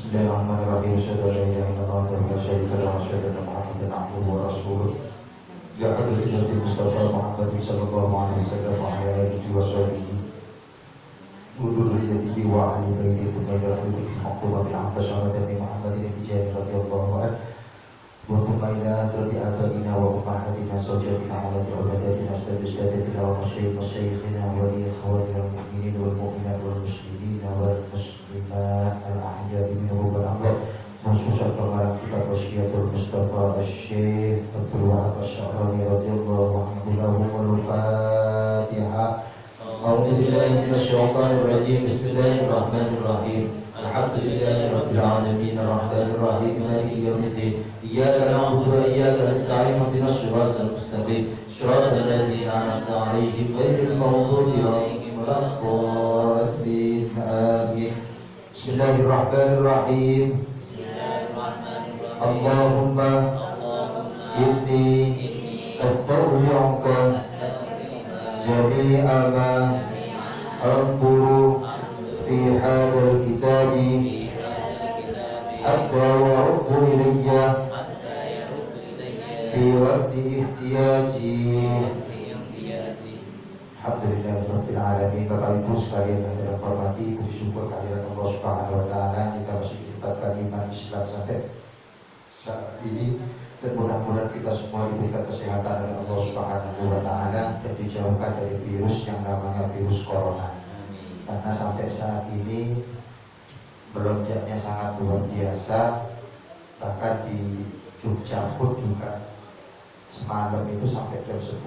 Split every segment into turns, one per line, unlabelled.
Bismillahirrahmanirrahim. Asyhadu an la ilaha illallah wa asyhadu anna Muhammadan abduhu wa rasuluh. Ya hadratin Nabi Mustafa Muhammad sallallahu alaihi wasallam wa ala alihi wa sahbihi wa dzurriyyatihi wa ahli baitihi thumma ila kulli maqtuba bil hamd syahadati Muhammadin tijani radhiyallahu anhu wa thumma ila hadrati abaina wa ummahatina zawjatina wa auladatina ustadzatina wa masyayikhina wa li ikhwanina al-mu'minin wal mu'minat wal muslimin wal muslimat al-ahya'i minhum wal amwat, khususnya pengarang kitab Wasyiatul Mustafa Asy-Syaikh Abdul Wahab Asy-Sya'rani radhiyallahu anhu lahu wal Fatihah. A'udzu billahi minasy syaithanir rajim. Bismillahirrahmanirrahim. Alhamdulillahi rabbil alamin arrahmanir rahim maliki yaumiddin. Iyyaka na'budu wa iyyaka nasta'in ihdinas siratal mustaqim siratal ladzina an'amta 'alaihim ghairil maghdubi 'alaihim waladdallin. Amin. Bismillahirrahmanirrahim. Allahumma inni astaghfiruka jami'a ma anzuru fi hadzal kitabi hatta yaruddu ilayya fi waqti ihtiyaji. Alhamdulillahirabbil alamin. Bapak Ibu sekalian yang saya hormati, puji syukur kehadirat Allah Subhanahu wa taala, kita masih ditetapkan iman Islam sampai saat ini, dan mudah-mudahan kita semua diberikan kesehatan oleh Allah Subhanahu wa taala dan dijauhkan dari virus yang namanya virus corona. Karena sampai saat ini melonjaknya sangat luar biasa. Bahkan di Jogja pun juga semalam itu sampai jam 10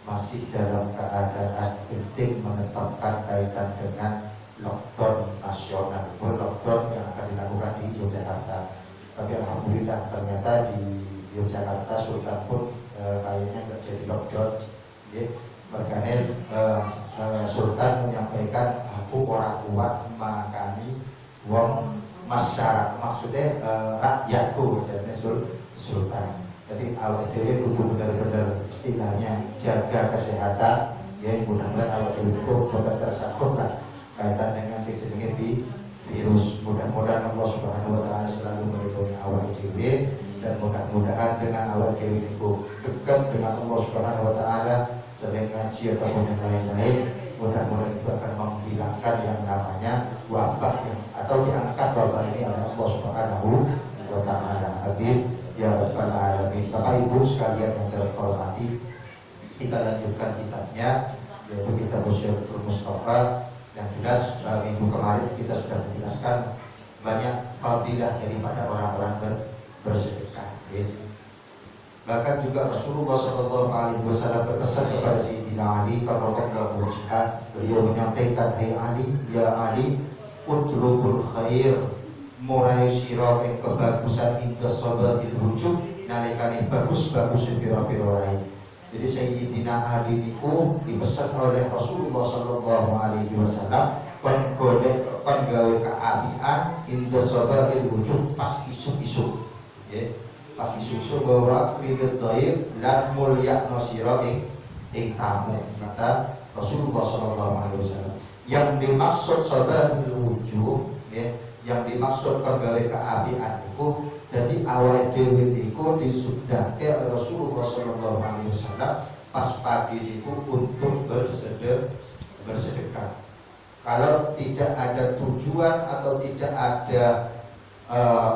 masih dalam keadaan genting menetapkan kaitan dengan lockdown nasional, lockdown yang akan dilakukan di Yogyakarta. Tapi alhamdulillah ternyata di Yogyakarta Sultan pun kayaknya nggak jadi lockdown. Makanya Sultan menyampaikan, aku orang kuat makani wong masyarakat, maksudnya rakyatku, jadi Sultan. Jadi awal dewi itu benar-benar istilahnya jaga kesehatan. Ya mudah-mudahan awal dewi itu benar tersangkut lah kaitan dengan sejenis virus. Mudah-mudahan Allah Subhanahu wa taala selalu melindungi awal dewi, dan mudah-mudahan dengan awal dewi itu dekat dengan Allah Subhanahu wa taala, sering ngaji ataupun yang lain-lain, mudah-mudahan itu akan menghilangkan yang namanya wabah atau diangkat wabah ini oleh Allah Subhanahu wa taala. Amin ya rabbal alamin. Bapak Ibu sekalian yang terhormati, kita lanjutkan kitabnya, yaitu kitab Wasyiatul Mustafa. Yang jelas minggu kemarin kita sudah menjelaskan banyak fadilah daripada orang-orang bersedekah. Bahkan juga Rasulullah SAW berpesan kepada Sayyidina Ali karramallahu wajhahu. Beliau menyampaikan, hai Ali, ya Ali, utlubul khair, mulai sira ing kebagusan inda sababil wujud, nalikane bagus-bagus pira-pira lain. Jadi Sayyidina Ali niku dipesan oleh Rasulullah sallallahu alaihi wasallam penggolek penggawe keapian inda sababil wujud pas isuk-isuk. Pas isuk-isuk bahwa kridet dhaif lan mulyakno sira ing tamu. Kata Rasulullah sallallahu alaihi wasallam, yang dimaksud sababil wujud, yang dimaksud penggawe keapian itu, jadi awal dewi itu disudahke oleh Rasulullah sallallahu alaihi wasallam pas pagi itu untuk bersedekah. Kalau tidak ada tujuan atau tidak ada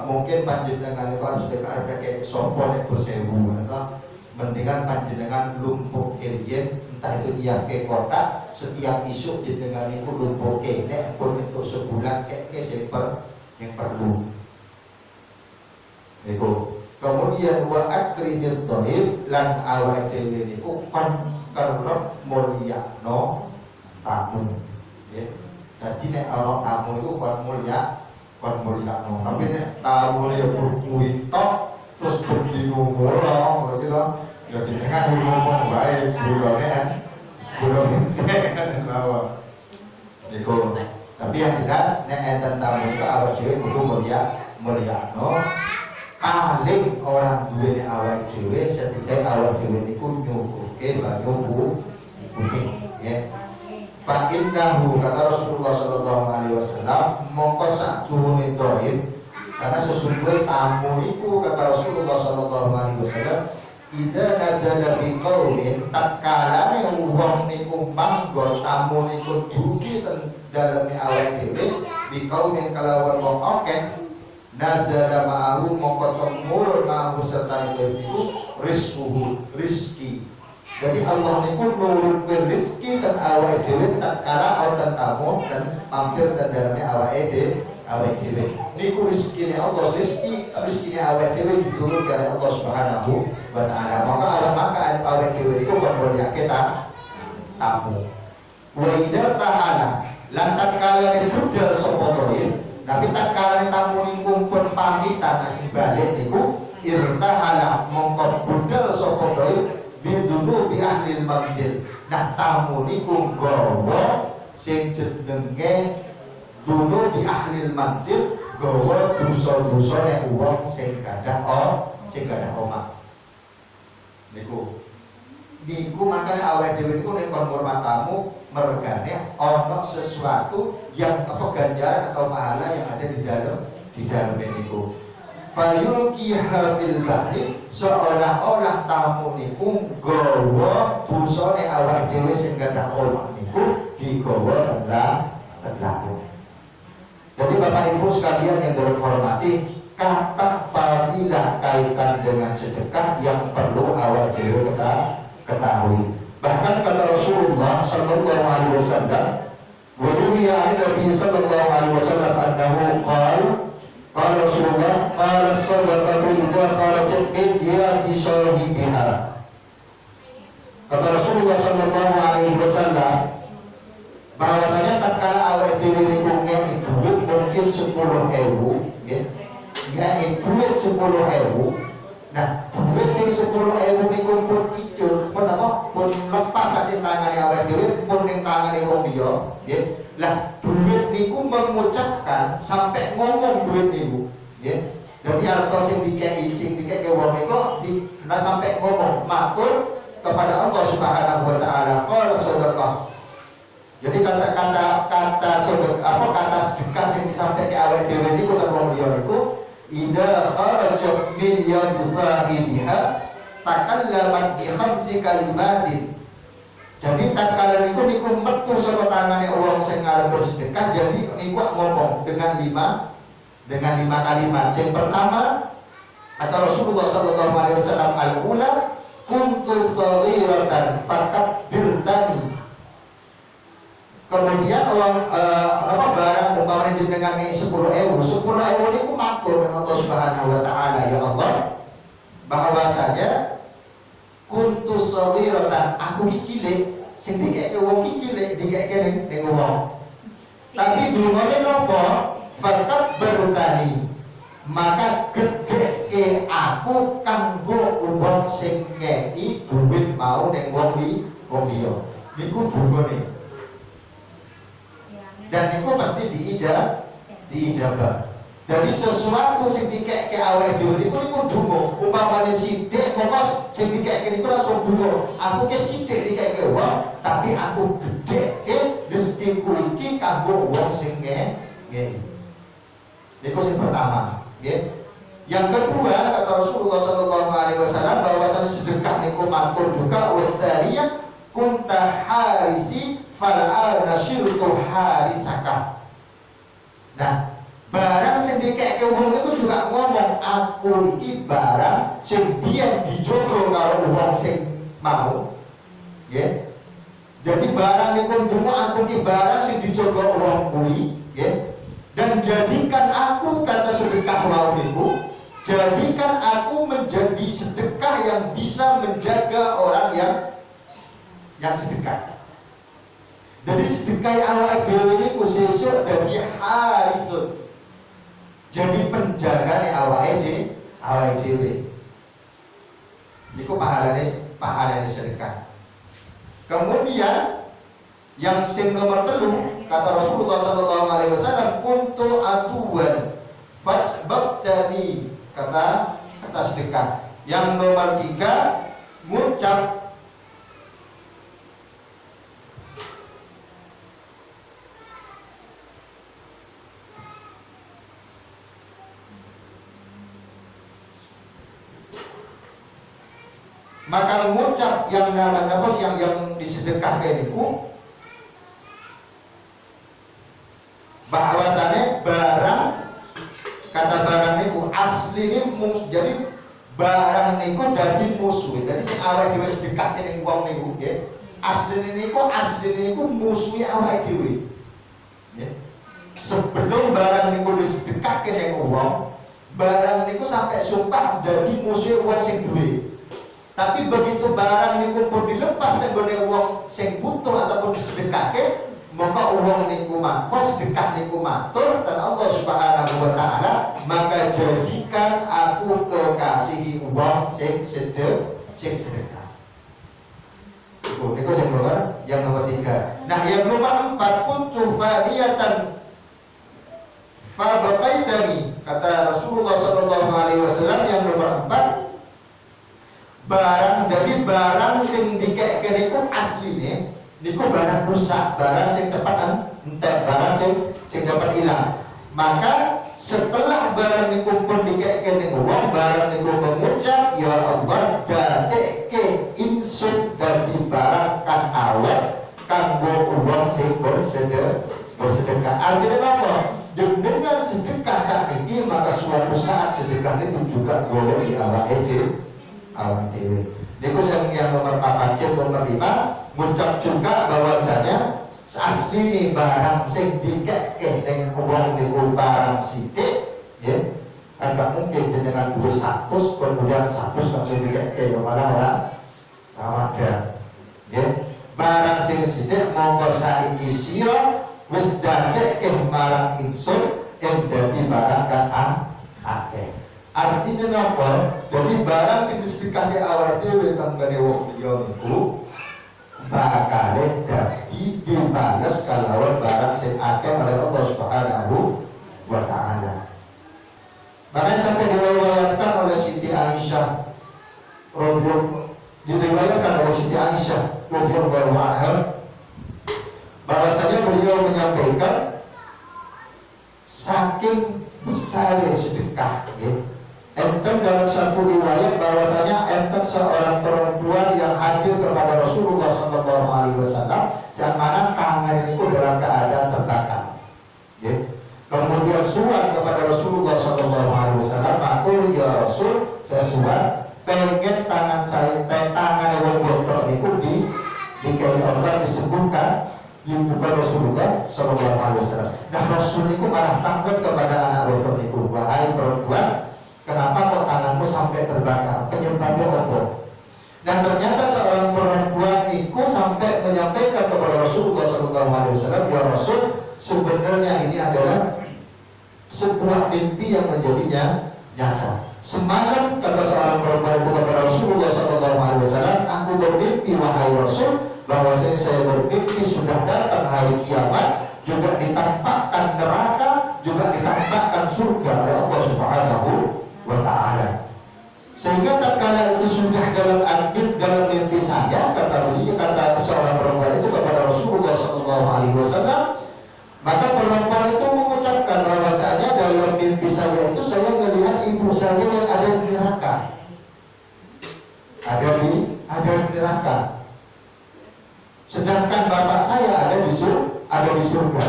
mungkin panjenengan itu harus ada kayak sopo nek bersewu, atau mendingan panjenengan lumpuh kirien, entah itu dia ke kota, setiap isu jenengan itu lumpuh nek pun untuk sebulan kayak yang perlu. Itu. Kemudian wa akrimid dhaif lan awake dhewe niku kon kerep mulyakno tamu. Dadi nek ana tamu iku kon mulyakno. Tapi nek tamu ya kuwi tok terus bingung ora gitu. Ya jenengan ngomong bae gulone enten bawa. Iku. Tapi yang jelas nek enten tamu itu awake dhewe kudu mulyakno. Paling orang duwe awak dhewe setidaknya awak dhewe niku nyukuke banyu putih ya. Fa innahu, kata Rasulullah sallallahu alaihi wasallam, mongko sakjroning Karena sesungguhnya tamu itu kata Rasulullah sallallahu alaihi wasallam, idza nazala bi qaumin tatkala wong niku manggon tamu niku dugi ten daleme awake dhewe bi qaumin kalawan wong akeh nazala ma'ahu mongko temurun ma'ahu serta niku rizki. Jadi Allah niku nurunkeun rezeki ten awake dhewe tatkala wonten tamu dan mampir ten daleme awake dhewe. Niku rezekine Allah, rezekine awake dhewe diturunke oleh Allah Subhanahu wa taala. Maka awake dhewe niku kon mulyake tamu. Wa idza ta'ala lan tatkala budal sapa dhaif, tapi tatkala tamu niku pun pamitan ajeng balik niku irtahala mongko budal sapa dhaif bidunu bi ahli manzil. Nah tamu niku gawa sing jenenge dunu bi ahli manzil, gawa dosa-dosane wong sing gadah omah. Niku makane awake dhewe niku nek kon ngurmat tamu mergane ana sesuatu yang ganjaran atau pahala yang ada di dalam niku. Fayulqiha fil bahri, seolah-olah tamu niku gawa dosane awake dhewe sing gadah omah niku digawa tengah. Jadi Bapak Ibu sekalian yang terhormati, kata fadilah kaitan dengan sedekah yang perlu awake dhewe ketahui. Bahkan kata Rasulullah sallallahu alaihi wasallam, wa ruwiya Nabi sallallahu alaihi wasallam annahu qala Rasulullah qala sadaqatu idza kharajat min yadi sahibiha. Kata Rasulullah sallallahu alaihi wasallam bahwasanya tatkala awake dhewe niku ngeki duit mungkin 10.000 nggih. Ngeki duit 10.000. Nah, duit sing 10.000 niku pun ijol, pun apa? Pun lepas saking tangane awake dhewe, pun ning tangane wong liya, nggih. Lah, duit niku mengucapkan sampai ngomong duit niku, nggih. Dadi arto sing dikeki wong niku sampai ngomong matur kepada Allah Subhanahu wa taala, qala sadaqah. Jadi kata sedekah sing disampaikan awake dhewe niku ten wong liya niku idza kharajat min yadi sahibiha takallamat bi khamsi kalimatin. Jadi tatkala niku metu saka tangane wong sing arep bersedekah, jadi niku ngomong dengan lima kalimat. Yang pertama kata Rasulullah sallallahu alaihi wasallam, al-ula kuntu shaghiratan fakabbirtani. Kemudian barang umpamane jenengan 10.000 niku matur dengan Allah Subhanahu wa taala, ya Allah, bahwasanya kuntu shaghiratan, aku ki cilik, sing dikeke wong ki cilik, dikeke ning wong. Tapi dungane napa? Fakabbartani, maka gedheke aku kanggo wong sing ngeki duit mau ning wong liya. Niku dungane. Dan itu pasti diijabah. Dari sesuatu sing dikeke awake dhewe niku donga. Umpamane sithik mongko sing dikeke niku langsung donga. Aku ki sithik dikeke wong, tapi aku gedheke rezekiku iki kanggo wong sing ngeki. Niku sing pertama, nggih. Yang kedua kata Rasulullah sallallahu alaihi wasallam bahwasanya sedekah niku matur juga wa tsaniyah kunta harisi fal'ana syirtu harisaka. Nah, barang sing dikeke wong niku juga ngomong, aku iki barang sing biyen dijogo karo wong sing mau. Nggih. Jadi barang niku dungo aku iki barang sing dijogo wong kuwi, nggih. Dan jadikan aku, kata sedekah mau niku, jadikan aku menjadi sedekah yang bisa menjaga orang yang sedekah. Dari sedekah awake dhewe niku sesuk dadi harisun. Jadi penjagane awake dhewe. Niku pahalane sedekah. Kemudian yang sing nomor 3 kata Rasulullah sallallahu alaihi wasallam, kuntu atuwan fasbabtani, kata sedekah. Yang nomor 3 ngucap Maka ngucap yang namanya bos yang disedekahkan itu bahwasanya barang, kata barang itu asli ini jadi barang niku dadi musuh. Jadi sing awake dhewe sedekahke ning wong niku nggih. Asline niku musuhi awake dhewe. Nggih. Sebelum barang niku disedekahke ning wong, barang niku sampai sumpah dadi musuhe wong sing duwe. Tapi begitu barang niku pun dilepas dari wong sing butuh ataupun disedekahke, maka uang niku mangko sedekah niku matur dan Allah Subhanahu wa taala, maka jadikan aku kekasihi uang sing sedekah. Niku sing nomor yang nomor 3. Nah, yang nomor 4, kuntu faniyatan fa baqaitani, kata Rasulullah sallallahu alaihi wasallam. Yang nomor 4, barang, jadi barang sing dikeke niku asline niku barang rusak, barang sing cepat entek, barang sing cepat hilang. Maka setelah barang niku pun dikeke niku wong, barang niku mengucap, ya Allah dadekke insun dadi barang kan awet kanggo wong sing bersedekah. Artinya apa? Dengan sedekah saat ini, maka suatu saat sedekah itu juga golongi awake dhewe. Niku yang nomor 4, nomor 5, ngucap juga bahwasanya asli nih barang sing dikeke ning wong niku barang sithik, nggih. Kan gak mungkin jenengan duwe 100 kemudian 100 langsung dikeke, ya malah ora ada. Nggih. Barang sing sithik monggo saiki sira wis dadekke marang ingsun ing dadi barang kang akeh. Artinya apa? Jadi barang sing disedekahke awake dhewe tanggane wong liya niku bakal dadi dibales kalawan barang sing akeh oleh Allah Subhanahu wa taala. Bahkan sampai diriwayatkan oleh Siti Aisyah radhiyallahu anha bahwasanya beliau menyampaikan saking besar sedekah, ya. Enten dalam satu riwayat bahwasanya enten seorang perempuan yang hadir kepada Rasulullah SAW, yang mana tangan itu dalam keadaan terbakar. Ya. Kemudian suat kepada Rasulullah SAW, matur ya Rasul, saya suat, pengen tangan saya, tangan yang botor itu dikai Allah disembuhkan di depan Rasulullah SAW. Nah, Rasul itu malah tanggap kepada anak botor itu, wahai perempuan, kenapa kok tanganmu sampai terbakar? Penyebabnya apa? Dan ternyata seorang perempuan itu sampai menyampaikan kepada Rasulullah SAW, ya Rasul, sebenarnya ini adalah sebuah mimpi yang menjadinya nyata. Semalam kata seorang perempuan itu kepada Rasulullah SAW, aku bermimpi wahai Rasul, bahwasanya saya bermimpi sudah datang hari kiamat, juga ditampakkan neraka, juga ditampakkan surga oleh Allah Subhanahu wa ta'ala. Sehingga tatkala itu sudah dalam mimpi saya, kata seorang perempuan itu kepada Rasulullah SAW, maka perempuan itu mengucapkan bahwasanya dalam mimpi saya itu saya melihat ibu saya yang ada di neraka, ada di neraka, sedangkan bapak saya ada di surga.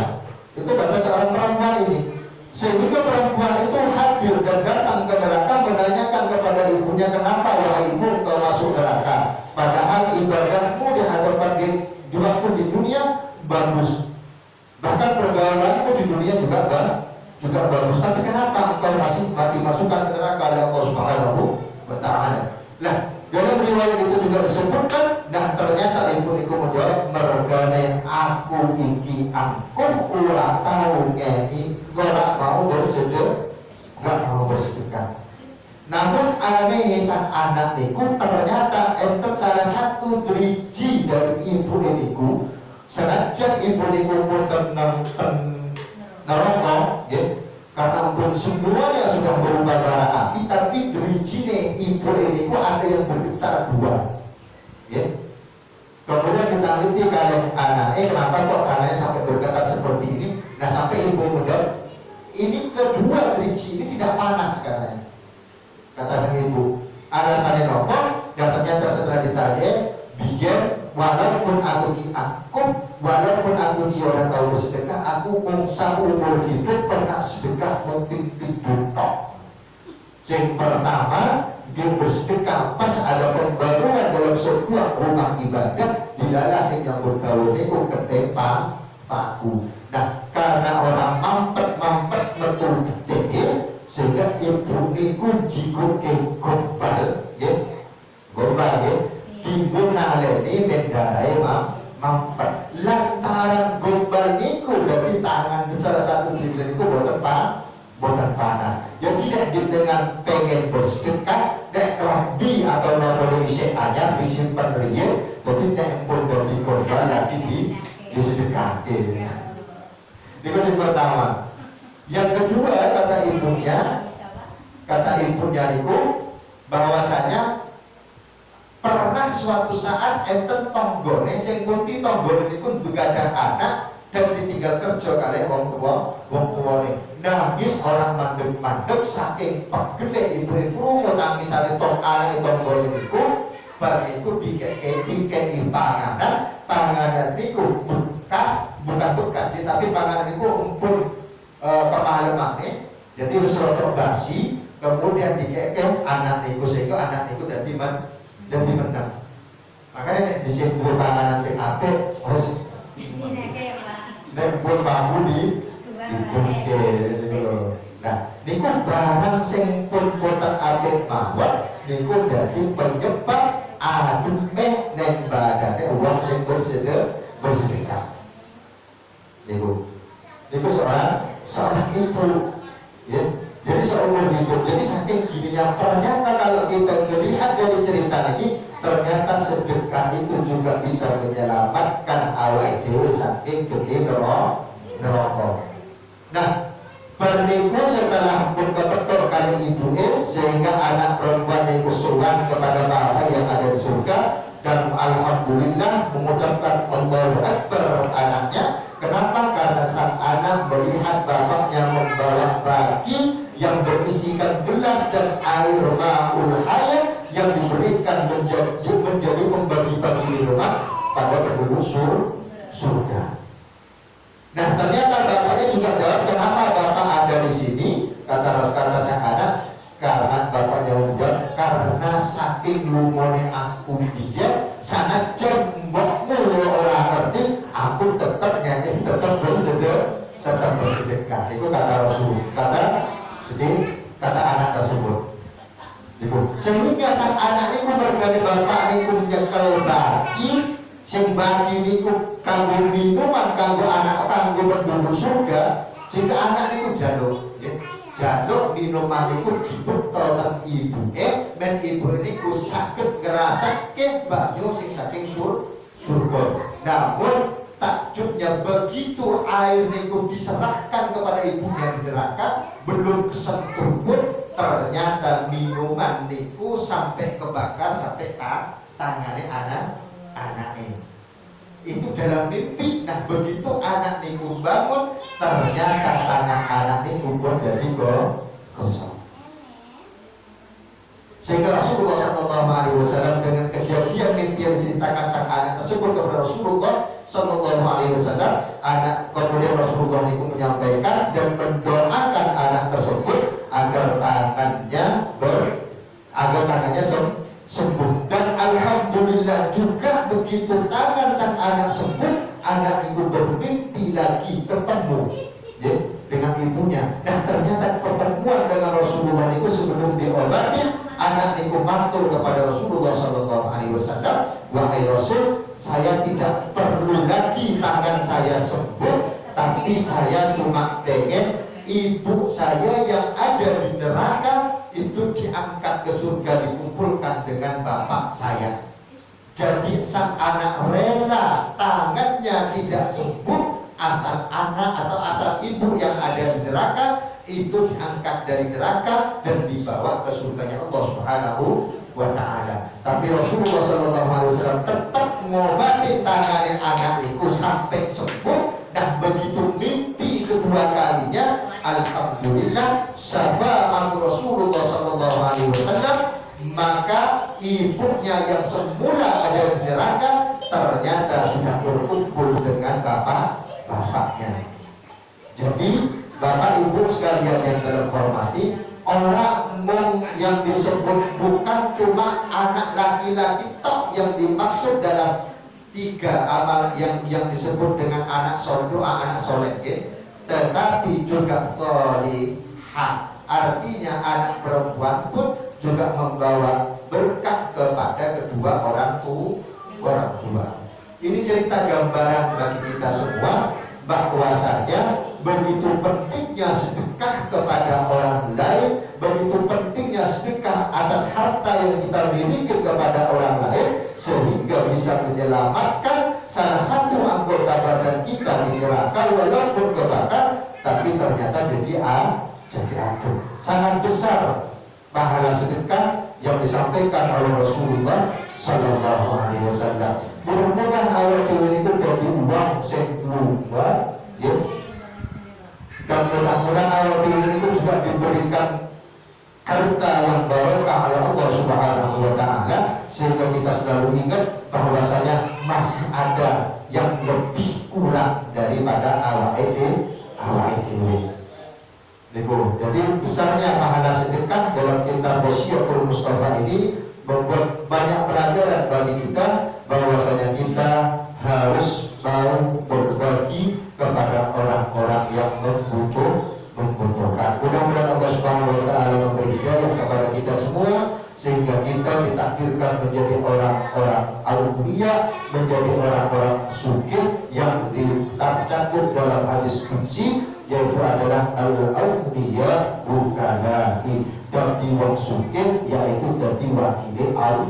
Itu kata seorang perempuan ini. Sehingga perempuan itu hadir dan datang ke neraka menanyakan kepada ibunya, kenapa wahai ibu kau masuk neraka? Padahal ibadahmu di hadapan di waktu di dunia bagus, bahkan pergaulanmu di dunia juga bagus. Tapi kenapa engkau masih dimasukkan ke neraka oleh Allah Subhanahu wa ta'ala? Nah, dalam riwayat itu juga disebutkan, dan ternyata ibu menjawab, mergane aku iki angkuh ora tahu ngeni, ora mau bersedekah. Namun aneh sang anak niku ternyata enten salah satu driji dari ibu niku, senajan ibu niku pun neraka, ya. Karena pun semuanya sudah berubah bara api, tapi drijine ibu ini kok ada yang bergetar 2, ya. Kemudian kita teliti kalian anaknya, kenapa kok tangannya sampai bergetar seperti ini? Nah, sampai ibu menjawab, ini kedua driji ini tidak panas katanya. Kata sang ibu, alasannya nopo, dan ternyata setelah aku walaupun aku di orang tahu bersedekah, aku mungsa umur hidup pernah sedekah mungkin tok. Yang pertama, dia bersedekah pas ada pembangunan dalam sebuah rumah ibadah, dilalah sing yang bergawe niku ketepang paku. Nah, karena orang mampet metu gede, sehingga ibu niku jiguke gombal, ya, gombal ya, timbul naleni mendarai mampet. Lantaran gombal niku dari tangan salah satu diri niku boten panas. Ya tidak dengan pengen bersedekah, nek rabi atau nomor isek anyar disimpan riye, jadi nek pun dari gombal lagi disedekahkan. Ini yang pertama. Yang kedua kata ibunya niku bahwasanya pernah suatu saat enten tonggone sing kunti tonggone niku begadang anak dan ditinggal kerja kali wong tuane. Nangis orang mandek saking pegele ibu tangisane tong anak tonggone niku bar niku dikei panganan niku bukan bekas tapi panganan niku umpun kemalemane jadi wis rada basi kemudian dikei anak niku sehingga anak niku dadi menang. Makanya nek disimpul panganan sing apik wis nek pun mampu dibungke niku. Nah, niku barang sing pun boten apik mawon niku dadi penyebab adume ning badane wong sing bersedekah. Niku seorang ibu, ya. Jadi seumur hidup, jadi saking gininya ternyata kalau kita melihat dari cerita ini, ternyata sedekah itu juga bisa menyelamatkan awake dhewe saking gede neraka. Nah, berniku setelah pun kepethuk kali ibunya sehingga anak perempuan niku sowan kepada bapak yang ada di surga dan alhamdulillah mengucapkan Allahu Akbar anaknya. Kenapa? Karena sang anak melihat bapaknya membawa baki yang berisikan gelas dan air ma'ul hayat yang diberikan menjadi pembagi-bagi minuman pada penduduk surga. Nah, ternyata bapaknya juga jawab, kenapa bapak ada di sini? Kata sang anak, karena bapaknya menjawab, karena saking lumone aku dia sangat mbokmu orang ngerti, aku tetap bersedekah. Itu kata Rasul, kata anak tersebut. Sehingga sang anak niku bergane bapak niku nyekel baki, sing baki niku kanggo minuman kanggo anak kanggo penduduk surga, sehingga anak niku jaluk minuman niku dibuka teng ibuke, men ibu niku saged ngrasake banyu sing saking surga. Namun takjubnya begitu air niku diserahkan kepada ibunya di neraka, belum kesentuh pun ternyata minuman niku sampai kebakar sampai tangannya anak ini. Itu dalam mimpi. Nah, begitu anak niku bangun, ternyata tangan anak niku pun jadi kosong. Sehingga Rasulullah SAW dengan kejadian mimpi yang diceritakan sang anak tersebut kepada Rasulullah SAW, kemudian Rasulullah itu menyampaikan dan mendoakan anak tersebut agar tangannya sembuh. Dan alhamdulillah juga begitu tangan sang anak sembuh, anak itu bermimpi lagi ketemu dengan ibunya. Nah, ternyata pertemuan dengan Rasulullah itu sebelum diobati, anak niku matur kepada Rasulullah SAW, wahai Rasul, saya tidak perlu lagi tangan saya sembuh, tapi saya cuma pengen ibu saya yang ada di neraka itu diangkat ke surga, dikumpulkan dengan bapak saya. Jadi sang anak rela tangannya tidak sembuh, asal anak atau asal ibu yang ada di neraka itu diangkat dari neraka dan dibawa ke surganya Allah Subhanahu wa ta'ala. Tapi Rasulullah SAW tetap ngobati tangannya anak itu sampai sembuh. Dan begitu mimpi kedua kalinya, alhamdulillah syafa'atu Rasulullah SAW, maka ibunya yang semula ada di neraka ternyata sudah sekalian yang terhormati, orang yang disebut bukan cuma anak laki-laki tok yang dimaksud dalam 3 amal yang disebut dengan anak soleh, doa anak soleh, tetapi juga solihah. Artinya anak perempuan pun juga membawa berkah kepada kedua orang tua. Ini cerita gambaran bagi kita semua bahwasanya begitu pentingnya sedekah kepada orang lain, begitu pentingnya sedekah atas harta yang kita miliki kepada orang lain, sehingga bisa menyelamatkan salah satu anggota badan kita di neraka walaupun kebakar, tapi ternyata jadi api. Sangat besar pahala sedekah yang disampaikan oleh Rasulullah Sallallahu Alaihi Wasallam. Mudah-mudahan awal ini itu jadi uang sebelumnya, ya. Dan mudah-mudahan awal ini itu juga diberikan harta yang barokah oleh Allah Subhanahu Wa Taala, sehingga kita selalu ingat bahwasanya masih ada yang lebih kurang daripada awal ini. Jadi besarnya pahala sedekah dalam kitab Wasyiatul Mustafa ini membuat banyak pelajaran bagi kita bahwasanya kita harus mau berbagi kepada orang-orang yang membutuhkan. Mudah-mudahan Allah Subhanahu Wa Taala memberi hidayah kepada kita semua sehingga kita ditakdirkan menjadi orang-orang auliya, menjadi orang-orang sugih yang tercantum dalam hadis qudsi, yaitu adalah al-awliya bukanai, dadi wong sugih yaitu dadi wakile Allah.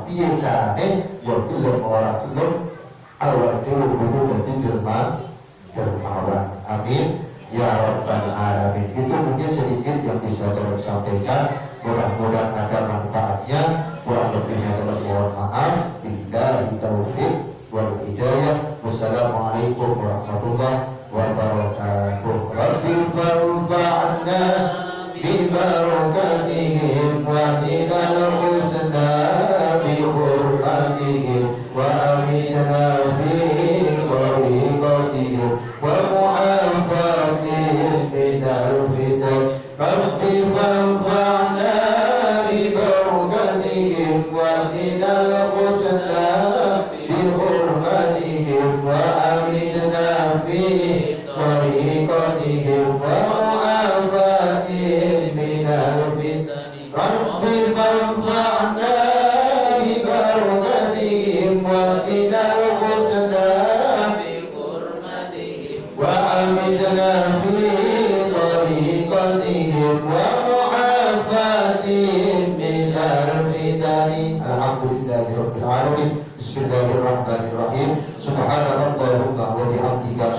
Piye carane? Ya gelem ora gelem awak dhewe kudu dadi dermawan. Amin ya rabbal alamin. Itu mungkin sedikit yang bisa saya sampaikan. Mudah-mudahan ada manfaatnya. Kurang lebihnya mohon maaf. Billahi taufiq wal hidayah. Wassalamualaikum warahmatullahi wabarakatuh. Rabbi fanfa'na bi barakatihim wa dinal husna bi hurmatihim wa amitna fi tariqatihim wa mu'afatihim minal fitan. Rabbi fanfa'na bi barakatihim wa dinal husna bi hurmatihim wa amitna fi tariqatihim wa mu'afatihim minal fitan. Rabbi fanfa'na bi barakatihim wa dinal husna bi hurmatihim wa amitna fi tariqatihim wa mu'afatihim minal fitan. Alhamdulillahirabbil alamin. Bismillahirrahmanirrahim. Subhanallahumma wa bihamdika